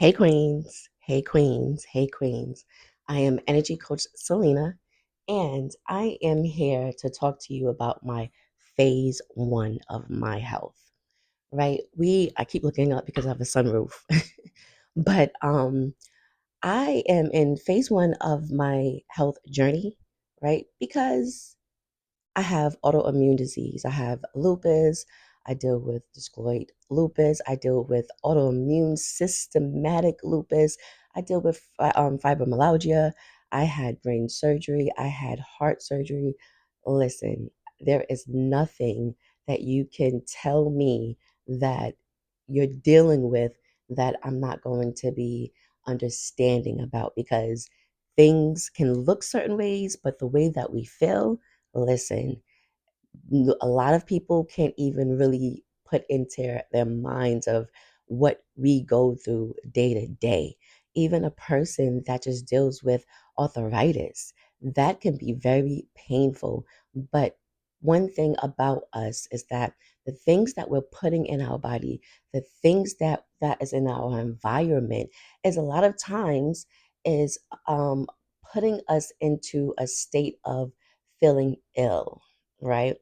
Hey queens, hey queens, hey queens. I am energy coach Selena, and I am here to talk to you about my phase one of my health. Right? I keep looking up because I have a sunroof. But I am in phase one of my health journey, right? Because I have autoimmune disease. I have lupus. I deal with discoid lupus. I deal with autoimmune systematic lupus. I deal with fibromyalgia. I had brain surgery. I had heart surgery. Listen, there is nothing that you can tell me that you're dealing with that I'm not going to be understanding about because things can look certain ways, but the way that we feel, listen, a lot of people can't even really put into their minds of what we go through day to day. Even a person that just deals with arthritis, that can be very painful. But one thing about us is that the things that we're putting in our body, the things that is in our environment, is a lot of times is putting us into a state of feeling ill, right?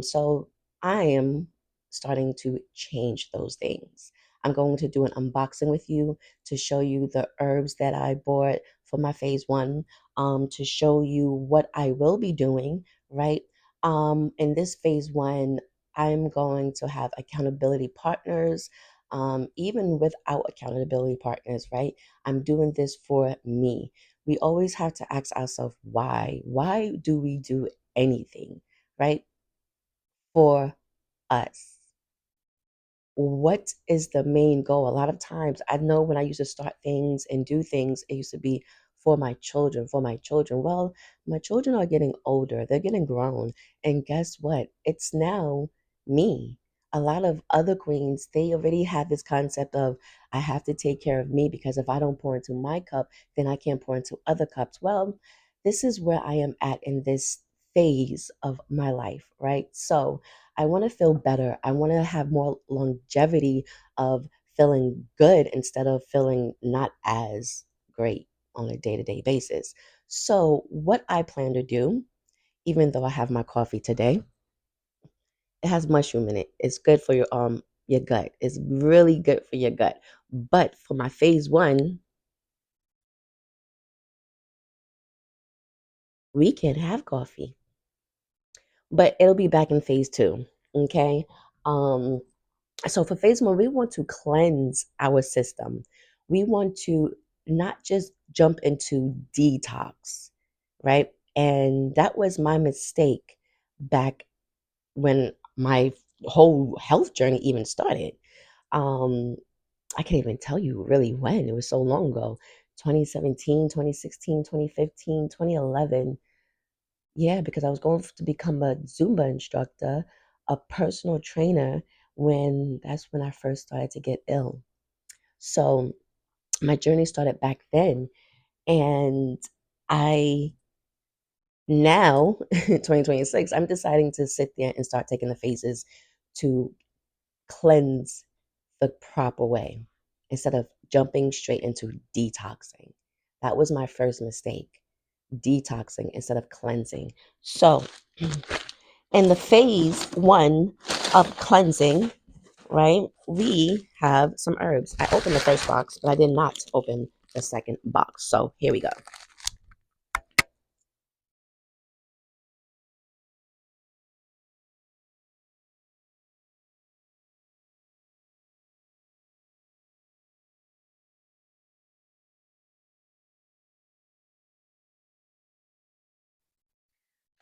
So I am starting to change those things. I'm going to do an unboxing with you to show you the herbs that I bought for my phase one, to show you what I will be doing, right? In this phase one, I'm going to have accountability partners. Even without accountability partners, right? I'm doing this for me. We always have to ask ourselves why. Why do we do anything, right? For us. What is the main goal? A lot of times, I know when I used to start things and do things, it used to be for my children, for my children. Well, my children are getting older, they're getting grown. And guess what? It's now me. A lot of other queens, they already have this concept of I have to take care of me because if I don't pour into my cup, then I can't pour into other cups. Well, this is where I am at in this phase of my life, right? So, I want to feel better. I want to have more longevity of feeling good instead of feeling not as great on a day to day basis. So, what I plan to do, even though I have my coffee today, it has mushroom in it. It's good for your gut. It's really good for your gut. But for my phase one, we can have coffee, but it'll be back in phase two. Okay. Um, So for phase one, we want to cleanse our system. We want to not just jump into detox, right? And that was my mistake back when my whole health journey even started. Um, I can't even tell you really when. It was so long ago. 2017, 2016, 2015, 2011. Yeah, because I was going to become a Zumba instructor, a personal trainer, when that's when I first started to get ill. So my journey started back then. And I now, 2026, I'm deciding to sit there and start taking the phases to cleanse the proper way instead of jumping straight into detoxing. That was my first mistake, detoxing instead of cleansing. So, in the phase one of cleansing, right, we have some herbs. I opened the first box, but I did not open the second box. So here we go.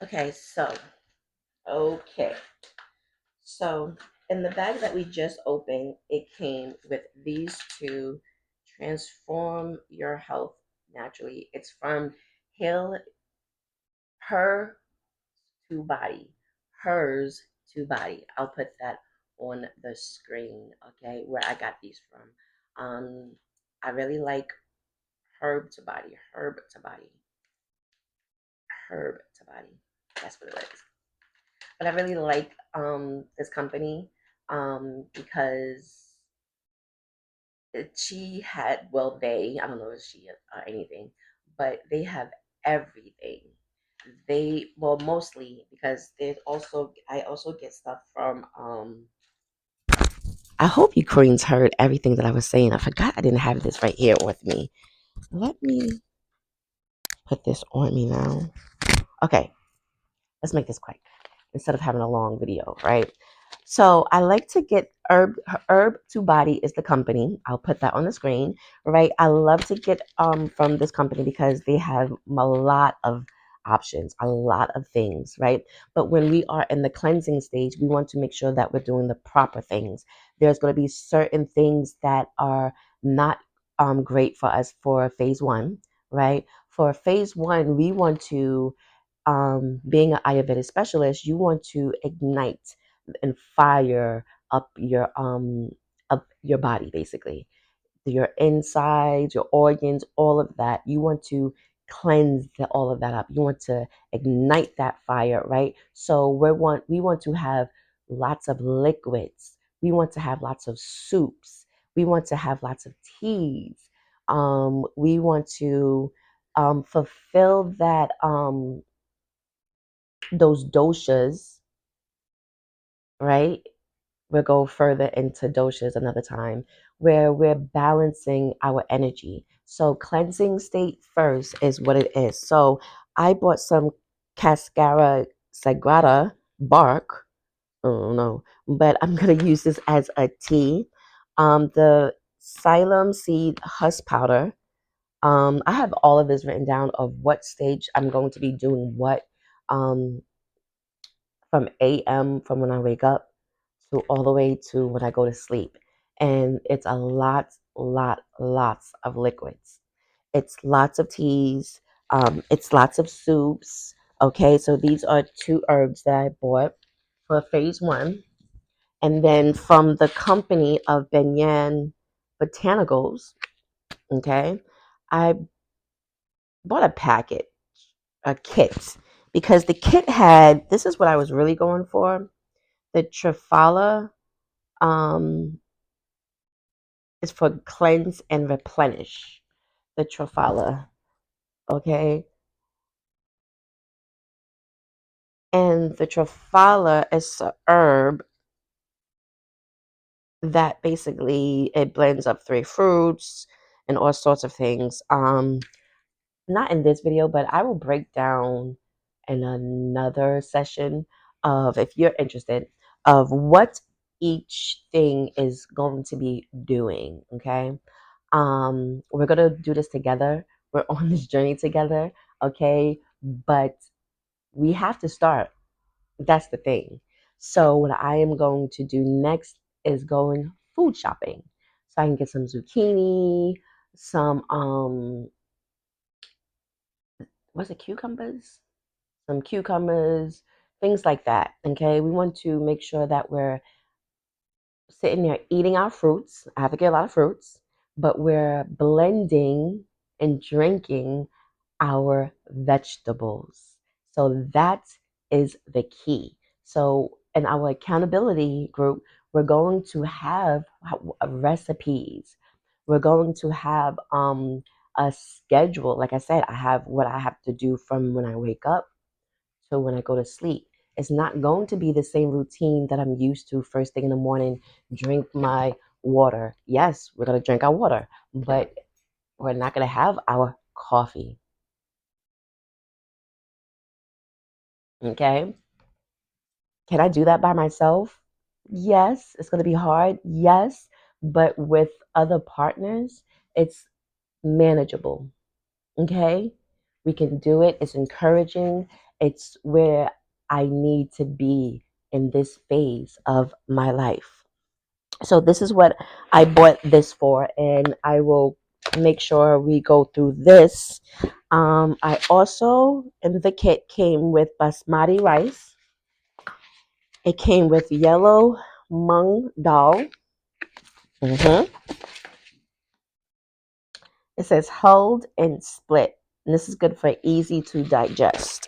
Okay, okay. So in the bag that we just opened, it came with these two Transform Your Health Naturally. It's from Heal Her to Body. Hers to Body. I'll put that on the screen, okay, where I got these from. I really like Herb to Body. Herb to Body. Herb to Body. That's what it is. But I really like this company because she had, well, I don't know if she or anything, but they have everything. They, well, mostly because I also get stuff from, I hope you queens heard everything that I was saying. I forgot I didn't have this right here with me. Let me put this on me now. Okay, let's make this quick instead of having a long video, right? So I like to get Herb to Body is the company. I'll put that on the screen, right? I love to get from this company because they have a lot of options, a lot of things, right? But when we are in the cleansing stage, we want to make sure that we're doing the proper things. There's going to be certain things that are not great for us for phase one, right? For phase one, we want to being an Ayurvedic specialist, you want to ignite and fire up your body, basically your insides, your organs, all of that. You want to cleanse all of that up. You want to ignite that fire, right? So we want to have lots of liquids. We want to have lots of soups. We want to have lots of teas. We want to fulfill that those doshas, right? We'll go further into doshas another time where we're balancing our energy. So cleansing state first is what it is. So I bought some cascara sagrada bark. I don't know, but I'm gonna use this as a tea. The xylem seed husk powder. I have all of this written down of what stage I'm going to be doing what. Um, from AM from when I wake up to all the way to when I go to sleep. And it's a lots of liquids. It's lots of teas. It's lots of soups. Okay, so these are two herbs that I bought for phase one. And then from the company of Banyan Botanicals, okay, I bought a packet, a kit, because the kit had, this is what I was really going for. The Trifala um, is for cleanse and replenish. The Trifala, okay? And the Trifala is a herb that basically it blends up three fruits and all sorts of things. Not in this video, but I will break down in another session of, if you're interested, of what each thing is going to be doing, okay? We're gonna do this together. We're on this journey together, okay? But we have to start. That's the thing. So what I am going to do next is going food shopping. So I can get some zucchini, some what's it, cucumbers? Some cucumbers, things like that. Okay. We want to make sure that we're sitting there eating our fruits. I have to get a lot of fruits, but we're blending and drinking our vegetables. So that is the key. So in our accountability group, we're going to have recipes. We're going to have a schedule. Like I said, I have what I have to do from when I wake up to when I go to sleep. It's not going to be the same routine that I'm used to first thing in the morning, drink my water. Yes, we're going to drink our water, but we're not going to have our coffee. Okay. Can I do that by myself? Yes. It's going to be hard. Yes. But with other partners, it's manageable. Okay. We can do it. It's encouraging. It's where I need to be in this phase of my life. So, this is what I bought this for, and I will make sure we go through this. I also, in the kit, came with basmati rice. It came with yellow mung dal. hmm It says hulled and split. And this is good for easy to digest.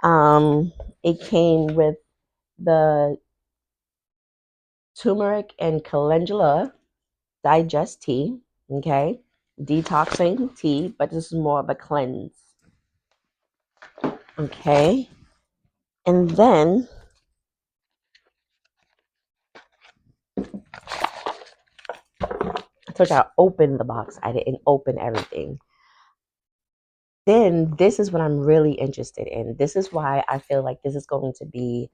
It came with the turmeric and calendula. digest tea, okay? Detoxing tea, but this is more of a cleanse, okay? And then I told you I opened the box. I didn't open everything. Then this is what I'm really interested in. This is why I feel like this is going to be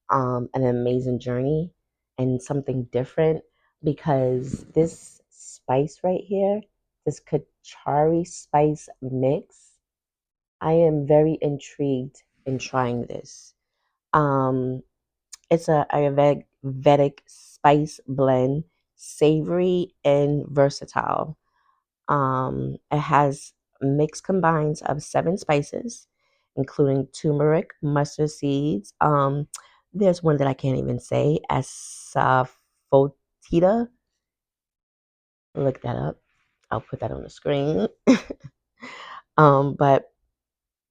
an amazing journey and something different, because this spice right here, this Kachari spice mix, I am very intrigued in trying this. Um, it's a Ayurvedic spice blend, savory and versatile. It has mixed combines of 7 spices, including turmeric, mustard seeds. There's one that I can't even say, asafoetida. Look that up. I'll put that on the screen. But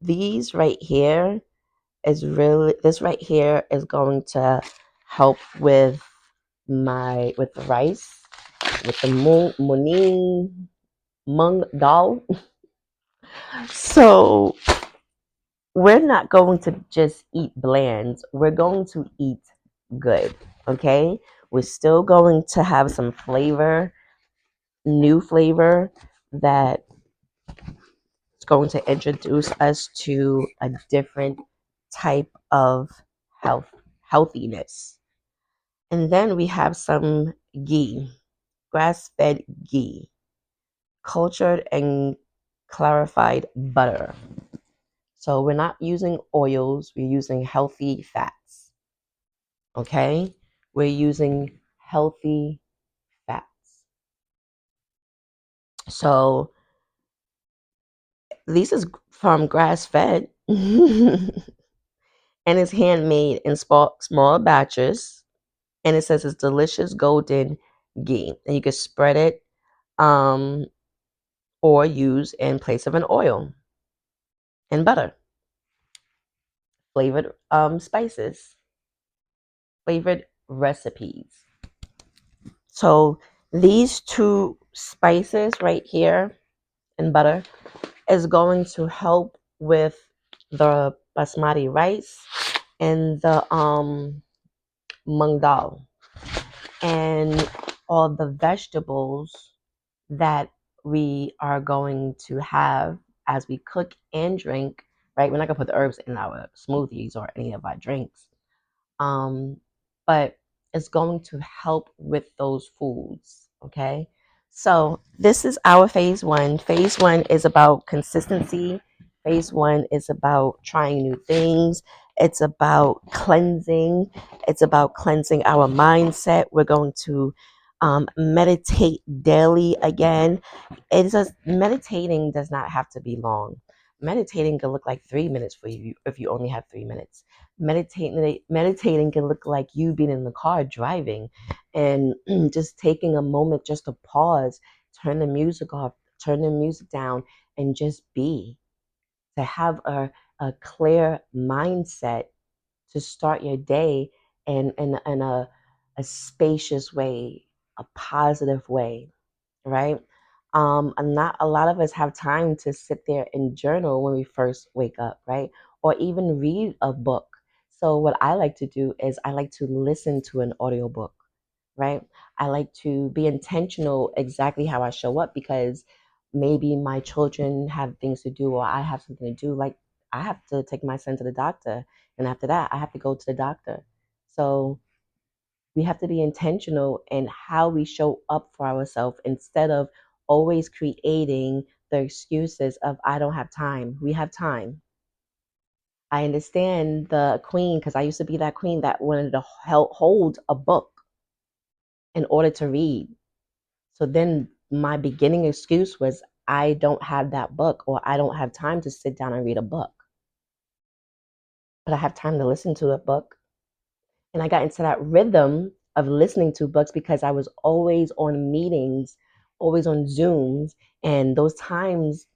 these right here is really, this right here is going to help with with the rice, with the mung dal. So we're not going to just eat bland. We're going to eat good. Okay. We're still going to have some flavor, new flavor that is going to introduce us to a different type of healthiness. And then we have some ghee, grass-fed ghee, cultured and clarified butter. So we're not using oils, we're using healthy fats. Okay? We're using healthy fats. So this is from grass fed and it's handmade in small batches. And it says it's delicious golden ghee. And you can spread it um, or use in place of an oil and butter. Flavored spices, flavored recipes. So these 2 spices right here and butter is going to help with the basmati rice and the mung dal and all the vegetables that we are going to have as we cook and drink. Right, we're not gonna put the herbs in our smoothies or any of our drinks, um, but it's going to help with those foods. Okay, so this is our phase one. Phase one is about consistency. Phase one is about trying new things. It's about cleansing. It's about cleansing our mindset. We're going to meditate daily again. It's just meditating does not have to be long. Meditating can look like 3 minutes for you if you only have 3 minutes. Meditating can look like you being in the car driving and just taking a moment just to pause, turn the music off, turn the music down, and just be. To have a clear mindset to start your day in a spacious way, a positive way, right? And not a lot of us have time to sit there and journal when we first wake up, right? Or even read a book. So what I like to do is I like to listen to an audiobook, right? I like to be intentional exactly how I show up, because maybe my children have things to do or I have something to do. Like I have to take my son to the doctor, and after that I have to go to the doctor. So we have to be intentional in how we show up for ourselves instead of always creating the excuses of I don't have time. We have time. I understand the queen, because I used to be that queen that wanted to hold a book in order to read. So then my beginning excuse was I don't have that book, or I don't have time to sit down and read a book. But I have time to listen to a book. And I got into that rhythm of listening to books because I was always on meetings, always on Zooms. And those times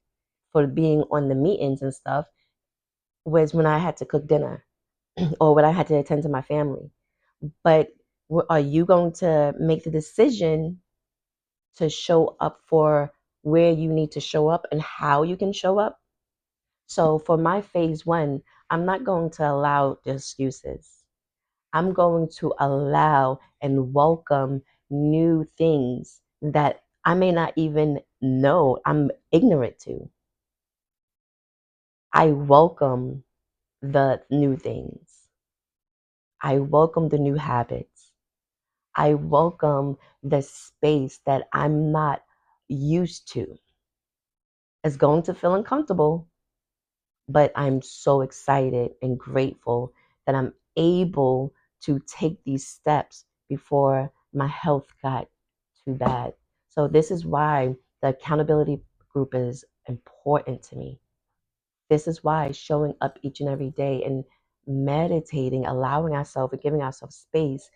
for being on the meetings and stuff was when I had to cook dinner or when I had to attend to my family. But are you going to make the decision to show up for where you need to show up and how you can show up. So for my phase one, I'm not going to allow the excuses. I'm going to allow and welcome new things that I may not even know I'm ignorant to. I welcome the new things. I welcome the new habits. I welcome the space that I'm not used to. It's going to feel uncomfortable, but I'm so excited and grateful that I'm able to take these steps before my health got too bad. So this is why the accountability group is important to me. This is why showing up each and every day and meditating, allowing ourselves and giving ourselves space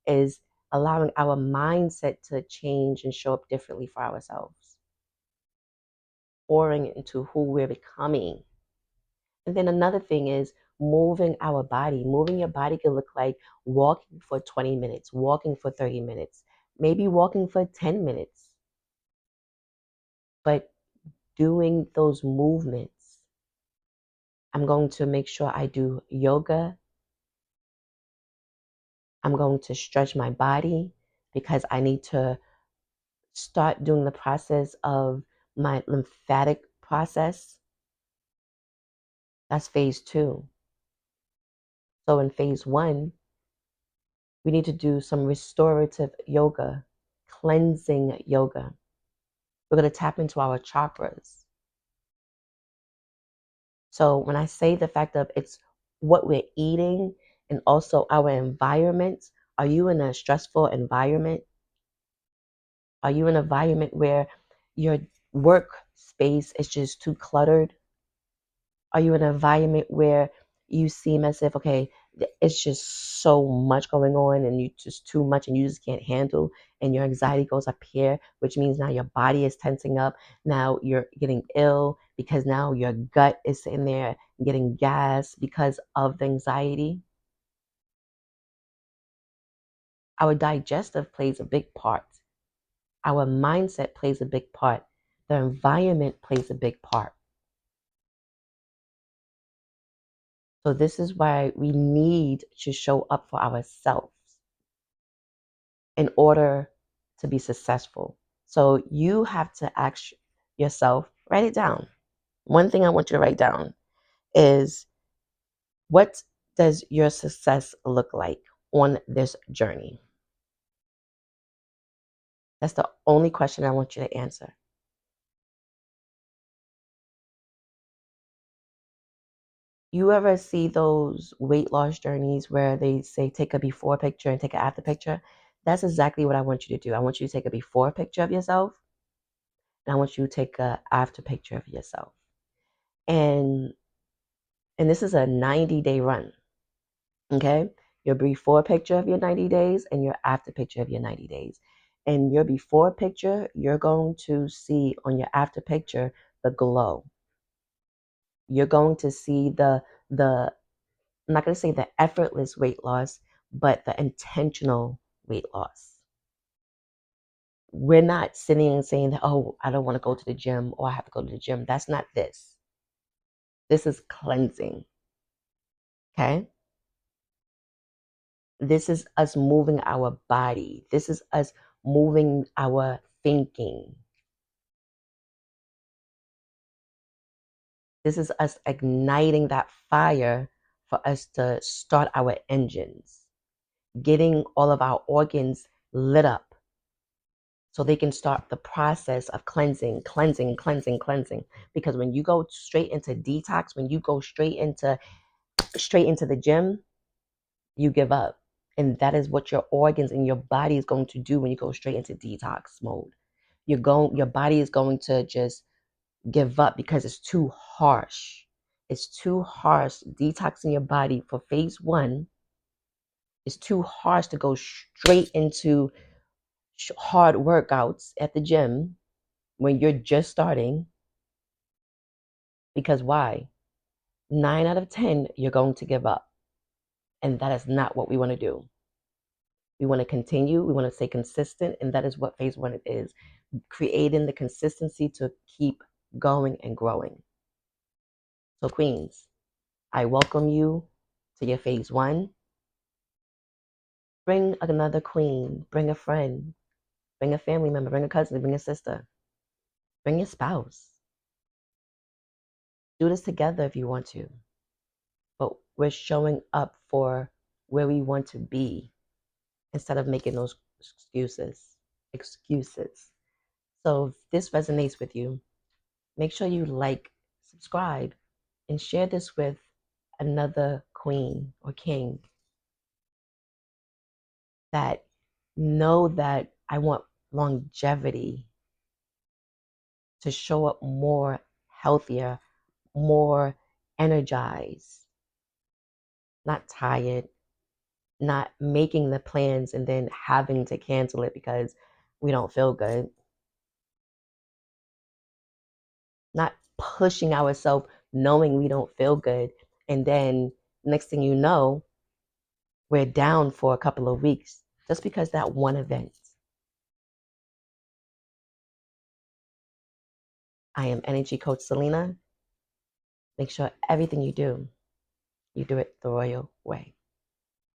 is allowing our mindset to change and show up differently for ourselves, pouring into who we're becoming. And then another thing is moving our body. Moving your body can look like walking for 20 minutes, walking for 30 minutes, maybe walking for 10 minutes. But doing those movements, I'm going to make sure I do yoga. I'm going to stretch my body because I need to start doing the process of my lymphatic process. That's phase two. So in phase one, we need to do some restorative yoga, cleansing yoga. We're going to tap into our chakras. So when I say the fact of it's what we're eating and also our environment, are you in a stressful environment? Are you in an environment where your work space is just too cluttered? Are you in an environment where you seem as if, okay, it's just so much going on and you just too much and you just can't handle and your anxiety goes up here, which means now your body is tensing up. Now you're getting ill because now your gut is sitting there getting gas because of the anxiety. Our digestive plays a big part. Our mindset plays a big part. The environment plays a big part. So this is why we need to show up for ourselves in order to be successful. So you have to ask yourself, write it down. One thing I want you to write down is, what does your success look like on this journey? That's the only question I want you to answer. You ever see those weight loss journeys where they say take a before picture and take an after picture? That's exactly what I want you to do. I want you to take a before picture of yourself, and I want you to take a after picture of yourself. And this is a 90-day run. Okay? Your before picture of your 90 days and your after picture of your 90 days. And your before picture, you're going to see on your after picture the glow. You're going to see the I'm not going to say the effortless weight loss, but the intentional weight loss. We're not sitting and saying that, oh, I don't want to go to the gym or I have to go to the gym. That's not this. This is cleansing. Okay? This is us moving our body. This is us moving our thinking. This is us igniting that fire for us to start our engines, getting all of our organs lit up so they can start the process of cleansing, cleansing, cleansing, cleansing. Because when you go straight into detox, when you go straight into the gym, you give up. And that is what your organs and your body is going to do when you go straight into detox mode. Your body is going to just give up because it's too harsh. It's too harsh. Detoxing your body for phase one is too harsh to go straight into hard workouts at the gym when you're just starting. Because why? 9 out of 10, you're going to give up. And that is not what we want to do. We want to continue. We want to stay consistent. And that is what phase one is. creating the consistency to keep going and growing. So, Queens, I welcome you to your phase one. Bring another queen, bring a friend, bring a family member, bring a cousin, bring a sister, bring your spouse. Do this together if you want to. But we're showing up for where we want to be instead of making those excuses. Excuses. So if this resonates with you, make sure you like, subscribe, and share this with another queen or king that know that I want longevity to show up more healthier, more energized, not tired, not making the plans and then having to cancel it because we don't feel good, not pushing ourselves knowing we don't feel good. And then next thing you know, we're down for a couple of weeks just because that one event. I am Energy Coach Selena. Make sure everything you do it the royal way.